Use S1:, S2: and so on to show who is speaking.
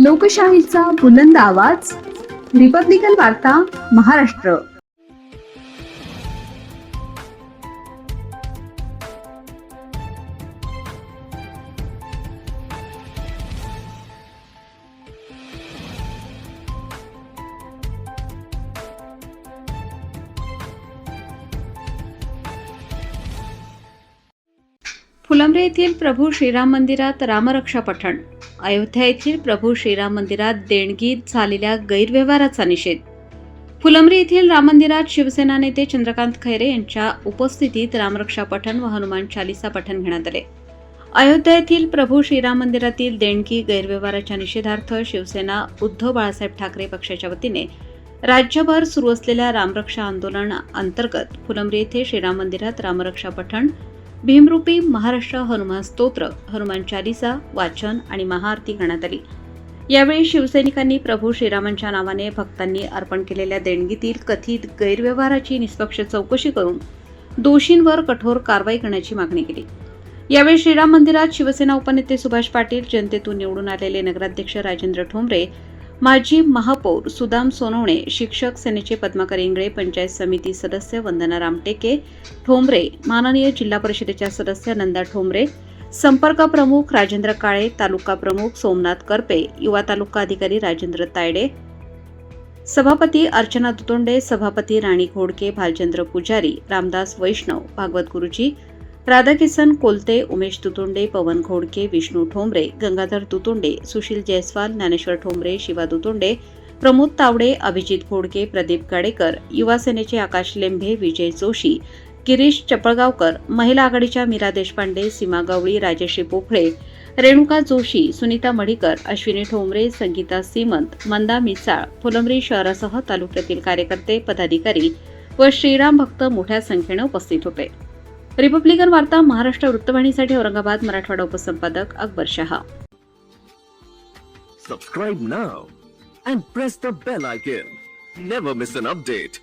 S1: लोकशाहीचा बुलंद आवाज, रिपब्लिकन वार्ता महाराष्ट्र. फुलंब्री येथील प्रभू श्रीराम मंदिरात रामरक्षा पठण. अयोध्या येथील प्रभू श्रीराम मंदिरात देणगीत झालेल्या गैरव्यवहाराचा निषेध. फुलंब्री येथील राम मंदिरात शिवसेना नेते चंद्रकांत खैरे यांच्या उपस्थितीत रामरक्षा पठण व हनुमान चालीसा पठण घेण्यात आले. अयोध्या येथील प्रभू श्रीराम मंदिरातील देणगी गैरव्यवहाराच्या निषेधार्थ शिवसेना उद्धव बाळासाहेब ठाकरे पक्षाच्या वतीने राज्यभर सुरू असलेल्या रामरक्षा आंदोलन अंतर्गत फुलंब्री येथे श्रीराम मंदिरात रामरक्षा पठण, भीमरूपी महाराष्ट्र हनुमान स्तोत्र, हनुमान चालीसा वाचन आणि महाआरती करण्यात आली. यावेळी शिवसैनिकांनी प्रभू श्रीरामांच्या नावाने भक्तांनी अर्पण केलेल्या देणगीतील कथित गैरव्यवहाराची निष्पक्ष चौकशी करून दोषींवर कठोर कारवाई करण्याची मागणी केली. यावेळी श्रीराम मंदिरात शिवसेना उपनेते सुभाष पाटील, जनतेतून निवडून आलेले नगराध्यक्ष राजेंद्र ठोंबरे, माजी महापौर सुदाम सोनवणे, शिक्षक सेनेचे पद्माकर इंगळे, पंचायत समिती सदस्य वंदना रामटेके ठोंबरे, माननीय जिल्हा परिषदेच्या सदस्य नंदा ठोंबरे, संपर्क प्रमुख राजेंद्र काळे, तालुका प्रमुख सोमनाथ करपे, युवा तालुका अधिकारी राजेंद्र तायडे, सभापती अर्चना दुतोंडे, सभापती राणी घोडके, भालचंद्र पुजारी, रामदास वैष्णव, भागवत गुरुजी, राधाकिसन कोलते, उमेश दुतोंडे, पवन घोडके, विष्णू ठोंबरे, गंगाधर दुतोंडे, सुशील जयस्वाल, ज्ञानेश्वर ठोंबरे, शिवा दुतोंडे, प्रमोद तावडे, अभिजित घोडके, प्रदीप गाडेकर, युवा सेनेचे आकाश लेंभे, विजय जोशी, गिरीश चपळगावकर, महिला आघाडीच्या मीरा देशपांडे, सीमा गवळी, राजश्री पोफळे, रेणुका जोशी, सुनीता मढीकर, अश्विनी ठोंबरे, संगीता सीमंत, मंदा मिसाळ, फुलंब्री शहरासह तालुक्यातील कार्यकर्ते, पदाधिकारी व श्रीराम भक्त मोठ्या संख्येने उपस्थित होते. रिपब्लिकन वार्ता Maharashtra वृत्तवाहिनीसाठी Aurangabad Marathwada उपसंपादक Akbar Shah.
S2: Subscribe now and press the bell icon. Never miss an update.